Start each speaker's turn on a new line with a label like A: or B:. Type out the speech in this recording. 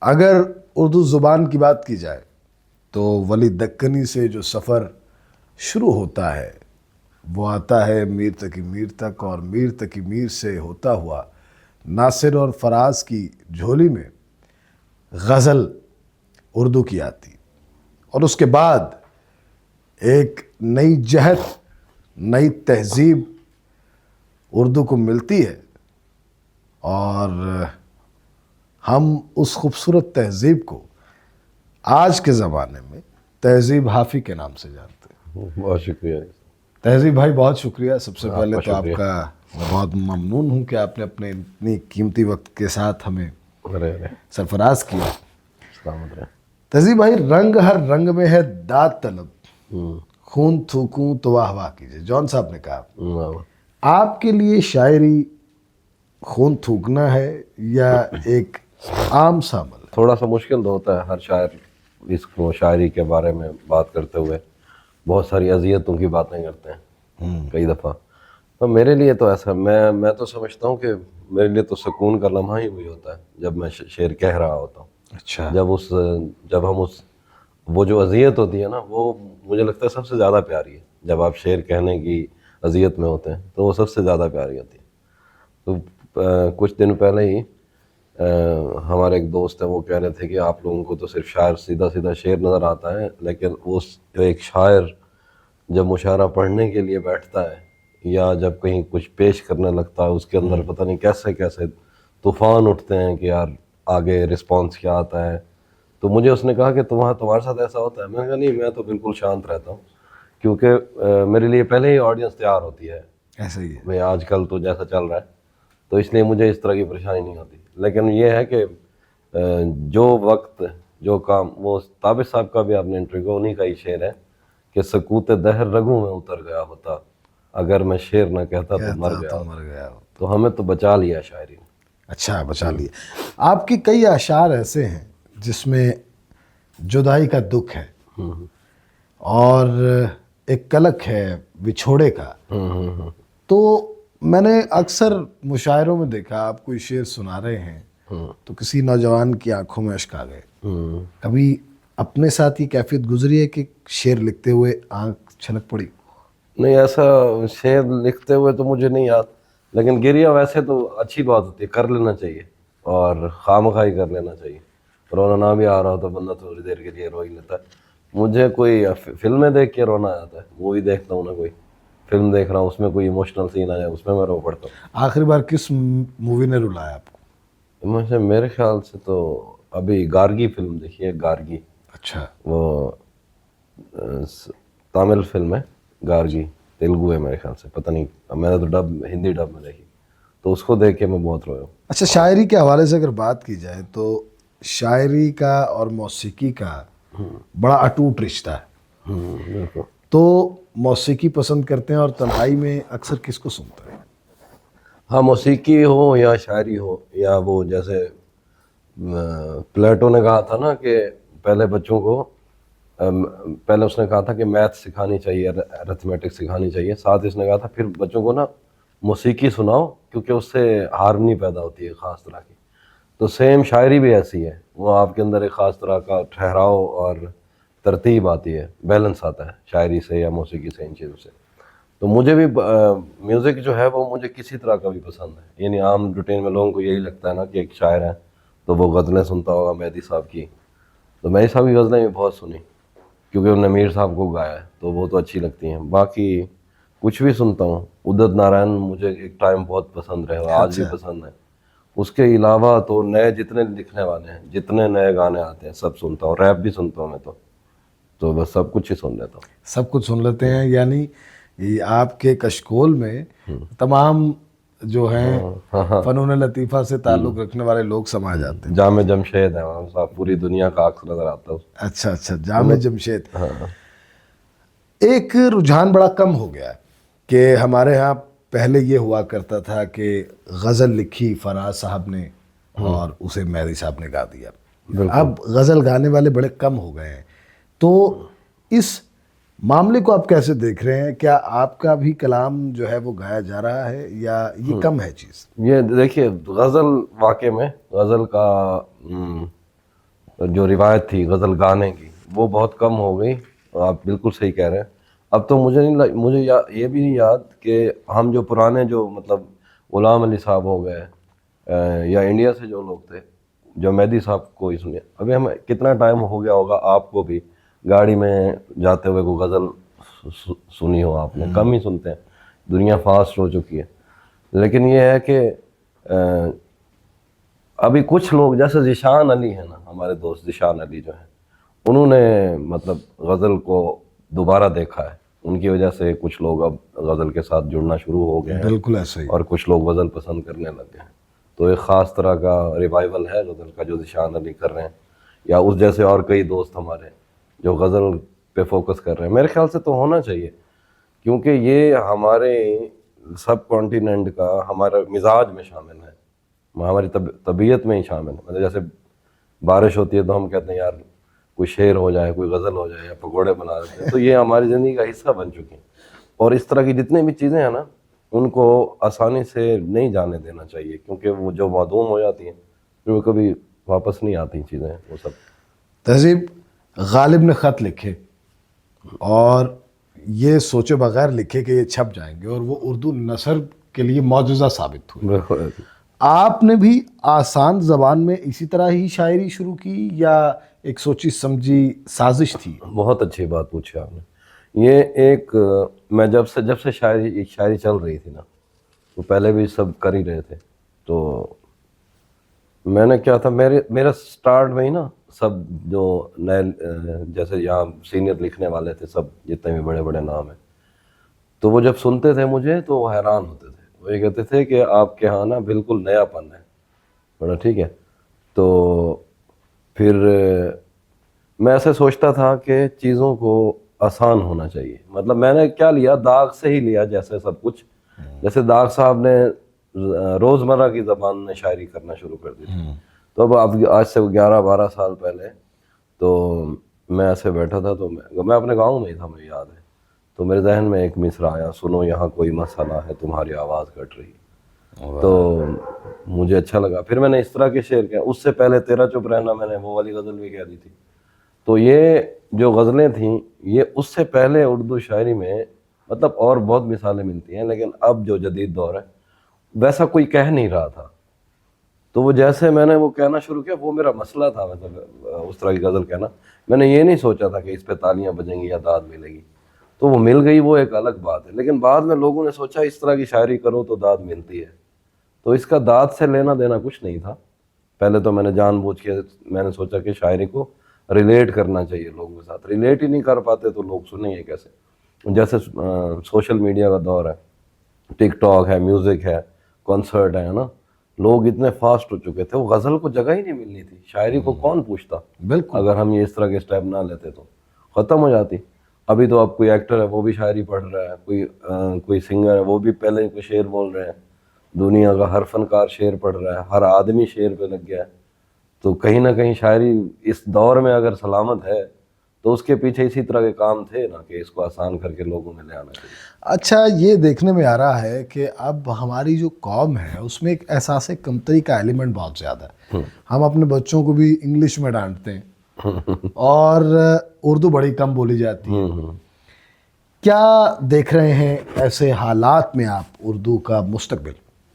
A: اگر اردو زبان کی بات کی جائے تو ولی دکنی سے جو سفر شروع ہوتا ہے وہ آتا ہے میر تقی میر تک، اور میر تقی میر سے ہوتا ہوا ناصر اور فراز کی جھولی میں غزل اردو کی آتی، اور اس کے بعد ایک نئی جہت، نئی تہذیب اردو کو ملتی ہے، اور ہم اس خوبصورت تہذیب کو آج کے زمانے میں تہذیب حافی کے نام سے جانتے ہیں۔
B: بہت شکریہ
A: تہذیب بھائی، بہت شکریہ۔ سب سے پہلے تو آپ
B: شکریہ۔
A: کا بہت ممنون ہوں کہ آپ نے اپنے اتنی قیمتی وقت کے ساتھ ہمیں
B: ارے
A: سرفراز کیا۔
B: سلامت رہے۔
A: تہذیب بھائی، رنگ ہر رنگ میں ہے داد طلب، خون تھوکوں تو واہ واہ کیجیے، جون صاحب نے کہا۔ آپ کے لیے شاعری خون تھوکنا ہے یا ایک عام سا عمل ہے؟
B: تھوڑا سا مشکل تو ہوتا ہے ہر شاعر اس کو شاعری کے بارے میں بات کرتے ہوئے بہت ساری اذیتوں کی باتیں کرتے ہیں کئی دفعہ۔ تو میرے لیے تو ایسا، میں تو سمجھتا ہوں کہ میرے لیے تو سکون کا لمحہ ہی وہی ہوتا ہے جب میں شعر کہہ رہا ہوتا ہوں۔
A: اچھا،
B: جب ہم وہ جو اذیت ہوتی ہے نا، وہ مجھے لگتا ہے سب سے زیادہ پیاری ہے۔ جب آپ شعر کہنے کی اذیت میں ہوتے ہیں تو وہ سب سے زیادہ پیاری ہوتی ہے۔ تو کچھ دن پہلے ہی ہمارے ایک دوست ہیں، وہ کہہ رہے تھے کہ آپ لوگوں کو تو صرف شاعر سیدھا سیدھا شعر نظر آتا ہے، لیکن ایک شاعر جب مشاعرہ پڑھنے کے لیے بیٹھتا ہے یا جب کہیں کچھ پیش کرنے لگتا ہے، اس کے اندر پتہ نہیں کیسے کیسے طوفان اٹھتے ہیں کہ یار آگے رسپانس کیا آتا ہے۔ تو مجھے اس نے کہا کہ تمہارے ساتھ ایسا ہوتا ہے؟ میں نے کہا نہیں، میں تو بالکل شانت رہتا ہوں، کیونکہ میرے لیے پہلے ہی آڈینس تیار ہوتی ہے۔
A: ایسا ہی ہے۔
B: میں آج کل تو جیسا چل رہا ہے تو اس لیے مجھے اس طرح کی پریشانی نہیں ہوتی۔ لیکن یہ ہے کہ جو وقت جو کام، وہ طابق صاحب کا بھی آپ نے انٹرویو، انہیں کا ہی شعر ہے کہ سکوت دہر رگوں میں اتر گیا ہوتا، اگر میں شعر نہ کہتا تو مر گیا ہوتا۔ تو ہمیں تو بچا لیا شاعری نے۔
A: اچھا، بچا لیے۔ آپ کی کئی اشعار ایسے ہیں جس میں جدائی کا دکھ ہے اور ایک کلک ہے بچھوڑے کا۔ تو میں نے اکثر مشاعروں میں دیکھا، آپ کوئی شعر سنا رہے ہیں تو کسی نوجوان کی آنکھوں میں اشک آ گئے۔ کبھی اپنے ساتھ یہ کیفیت گزری ہے کہ شعر لکھتے ہوئے آنکھ چھلک پڑی؟
B: نہیں، ایسا شعر لکھتے ہوئے تو مجھے نہیں یاد، لیکن گریا ویسے تو اچھی بات ہوتی ہے، کر لینا چاہیے اور خواہ کر لینا چاہیے۔ رونا نہ بھی آ رہا ہو تو بندہ تھوڑی دیر کے لیے رو ہی لیتا ہے۔ مجھے کوئی فلمیں دیکھ کے رونا آتا ہے، مووی دیکھتا ہوں نا، کوئی فلم دیکھ رہا ہوں، اس میں کوئی ایموشنل سین آیا، اس میں رو پڑتا ہوں۔
A: آخری بار کس مووی نے رلایا آپ کو؟
B: میرے خیال سے تو ابھی گارگی فلم دیکھی ہے، گارگی۔
A: اچھا،
B: وہ تامل فلم ہے گارگی، تیلگو ہے میرے خیال سے، پتہ نہیں، میں نے تو ہندی ڈب میں دیکھی، تو اس کو دیکھ کے میں بہت رویا ہوں۔
A: اچھا، شاعری کے حوالے سے اگر بات کی جائے تو شاعری کا اور موسیقی کا بڑا اٹوٹ رشتہ ہے۔
B: بالکل۔
A: تو موسیقی پسند کرتے ہیں اور تنہائی میں اکثر کس کو سنتے ہیں؟
B: ہاں، موسیقی ہو یا شاعری ہو، یا وہ جیسے پلیٹو نے کہا تھا نا کہ پہلے بچوں کو، پہلے اس نے کہا تھا کہ میتھ سکھانی چاہیے، ارتھمیٹک سکھانی چاہیے، ساتھ اس نے کہا تھا پھر بچوں کو نا موسیقی سناؤ کیونکہ اس سے ہارمنی پیدا ہوتی ہے خاص طرح کی۔ تو سیم شاعری بھی ایسی ہے، وہ آپ کے اندر ایک خاص طرح کا ٹھہراؤ اور ترتیب آتی ہے، بیلنس آتا ہے شاعری سے یا موسیقی سے، ان چیزوں سے۔ تو مجھے بھی میوزک جو ہے وہ مجھے کسی طرح کا بھی پسند ہے، یعنی عام روٹین میں لوگوں کو یہی لگتا ہے نا کہ ایک شاعر ہے تو وہ غزلیں سنتا ہوگا مہدی صاحب کی، تو مہدی صاحب کی غزلیں بھی بہت سنی کیونکہ انہوں نے میر صاحب کو گایا ہے تو وہ تو اچھی لگتی ہیں۔ باقی کچھ بھی سنتا ہوں، ادت نارائن مجھے ایک ٹائم بہت پسند رہے، آج بھی پسند ہے۔ اس کے علاوہ تو نئے جتنے لکھنے والے ہیں، جتنے نئے گانے آتے ہیں سب سنتا ہوں، ریپ بھی سنتا ہوں میں تو بس سب کچھ ہی سن لیتا ہوں۔
A: سب کچھ سن لیتے ہیں، یعنی یہ آپ کے کشکول میں تمام جو ہیں فنون لطیفہ سے تعلق رکھنے والے لوگ سما جاتے ہیں۔
B: جامع جمشید ہے وہاں صاحب، پوری دنیا کا عکس نظر آتا ہے۔
A: اچھا اچھا، جامع جمشید۔ ایک رجحان بڑا کم ہو گیا ہے کہ ہمارے ہاں پہلے یہ ہوا کرتا تھا کہ غزل لکھی فراز صاحب نے اور اسے مہدی صاحب نے گا دیا۔ اب غزل گانے والے بڑے کم ہو گئے ہیں، تو اس معاملے کو آپ کیسے دیکھ رہے ہیں؟ کیا آپ کا بھی کلام جو ہے وہ گایا جا رہا ہے یا یہ کم ہے چیز؟
B: یہ دیکھیے، غزل واقع میں غزل کا جو روایت تھی غزل گانے کی وہ بہت کم ہو گئی. آپ بالکل صحیح کہہ رہے ہیں. اب تو مجھے نہیں مجھے یہ بھی نہیں یاد کہ ہم جو پرانے جو مطلب غلام علی صاحب ہو گئے یا انڈیا سے جو لوگ تھے, جو مہدی صاحب کو ہی سنیے, ابھی ہم کتنا ٹائم ہو گیا ہوگا آپ کو بھی گاڑی میں جاتے ہوئے کوئی غزل سنی ہو آپ نے؟ کم ہی سنتے ہیں, دنیا فاسٹ ہو چکی ہے. لیکن یہ ہے کہ ابھی کچھ لوگ جیسے ذیشان علی ہیں نا, ہمارے دوست ذیشان علی جو ہیں, انہوں نے مطلب غزل کو دوبارہ دیکھا ہے. ان کی وجہ سے کچھ لوگ اب غزل کے ساتھ جڑنا شروع ہو گئے ہیں,
A: بالکل ایسا ہی.
B: اور کچھ لوگ غزل پسند کرنے لگ گئے ہیں. تو ایک خاص طرح کا ریوائول ہے غزل کا جو ذیشان علی کر رہے ہیں, یا اس جیسے اور کئی دوست ہمارے جو غزل پہ فوکس کر رہے ہیں. میرے خیال سے تو ہونا چاہیے, کیونکہ یہ ہمارے سب کانٹیننٹ کا ہمارے مزاج میں شامل ہے, ہماری طبیعت میں ہی شامل ہے. مطلب جیسے بارش ہوتی ہے تو ہم کہتے ہیں یار کوئی شعر ہو جائے, کوئی غزل ہو جائے, یا پکوڑے بنا دیتے ہیں. تو یہ ہماری زندگی کا حصہ بن چکی ہیں, اور اس طرح کی جتنی بھی چیزیں ہیں نا ان کو آسانی سے نہیں جانے دینا چاہیے, کیونکہ وہ جو معدوم ہو جاتی ہیں پھر وہ کبھی واپس نہیں آتی چیزیں وہ سب.
A: تہذیب غالب نے خط لکھے اور یہ سوچے بغیر لکھے کہ یہ چھپ جائیں گے, اور وہ اردو نثر کے لیے معجزہ ثابت ہوئے. آپ نے بھی آسان زبان میں اسی طرح ہی شاعری شروع کی یا ایک سوچی سمجھی سازش تھی؟
B: بہت اچھی بات پوچھی آپ نے. یہ ایک میں جب سے شاعری چل رہی تھی نا, وہ پہلے بھی سب کر ہی رہے تھے, تو میں نے کیا تھا, میرا سٹارٹ میں ہی نا سب جو نئے جیسے یہاں سینئر لکھنے والے تھے سب جتنے بھی بڑے بڑے نام ہیں, تو وہ جب سنتے تھے مجھے تو وہ حیران ہوتے تھے. وہ یہ کہتے تھے کہ آپ کے ہاں نا بالکل نیا پن ہے, بڑا ٹھیک ہے. تو پھر میں ایسے سوچتا تھا کہ چیزوں کو آسان ہونا چاہیے. مطلب میں نے کیا لیا, داغ سے ہی لیا جیسے سب کچھ. جیسے داغ صاحب نے روزمرہ کی زبان میں شاعری کرنا شروع کر دی تھی, تو اب آج سے 11-12 سال پہلے تو میں ایسے بیٹھا تھا, تو میں اپنے گاؤں میں ہی تھا, مجھے یاد ہے. تو میرے ذہن میں ایک مصرع آیا, سنو یہاں کوئی مسئلہ ہے تمہاری آواز کٹ رہی. تو مجھے اچھا لگا. پھر میں نے اس طرح کے شعر کیا. اس سے پہلے تیرا چپ رہنا میں نے وہ والی غزل بھی کہہ دی تھی. تو یہ جو غزلیں تھیں یہ اس سے پہلے اردو شاعری میں مطلب اور بہت مثالیں ملتی ہیں, لیکن اب جو جدید دور ہے ویسا کوئی کہہ نہیں رہا تھا. تو وہ جیسے میں نے وہ کہنا شروع کیا, وہ میرا مسئلہ تھا. مطلب اس طرح کی غزل کہنا, میں نے یہ نہیں سوچا تھا کہ اس پہ تالیاں بجیں گی یا داد ملے گی. تو وہ مل گئی, وہ ایک الگ بات ہے. لیکن بعد میں لوگوں نے سوچا اس طرح کی شاعری کرو تو داد ملتی ہے. تو اس کا داد سے لینا دینا کچھ نہیں تھا. پہلے تو میں نے جان بوجھ کے میں نے سوچا کہ شاعری کو ریلیٹ کرنا چاہیے لوگوں کے ساتھ. ریلیٹ ہی نہیں کر پاتے تو لوگ سنیں گے کیسے؟ جیسے سوشل میڈیا کا دور ہے, ٹک ٹاک ہے, میوزک ہے, کنسرٹ ہے نا, لوگ اتنے فاسٹ ہو چکے تھے, وہ غزل کو جگہ ہی نہیں ملنی تھی. شاعری کو کون پوچھتا؟
A: بالکل.
B: اگر ہم یہ اس طرح کے اسٹیپ نہ لیتے تو ختم ہو جاتی. ابھی تو اب کوئی ایکٹر ہے وہ بھی شاعری پڑھ رہا ہے, کوئی سنگر ہے وہ بھی پہلے کوئی شعر بول رہے ہیں. دنیا کا ہر فنکار شعر پڑھ رہا ہے, ہر آدمی شعر پہ لگ گیا ہے. تو کہیں نہ کہیں شاعری اس دور میں اگر سلامت ہے تو اس کے پیچھے اسی طرح کے کام تھے نا, کہ اس کو آسان کر کے لوگوں میں لے آنا چاہیے.
A: اچھا, یہ دیکھنے میں آ رہا ہے کہ اب ہماری جو قوم ہے اس میں ایک احساس کمتری کا ایلیمنٹ بہت زیادہ ہے. ہم اپنے بچوں کو بھی انگلش میں ڈانٹتے ہیں اور اردو بڑی کم بولی جاتی ہے. کیا دیکھ رہے ہیں ایسے حالات میں آپ اردو کا مستقبل؟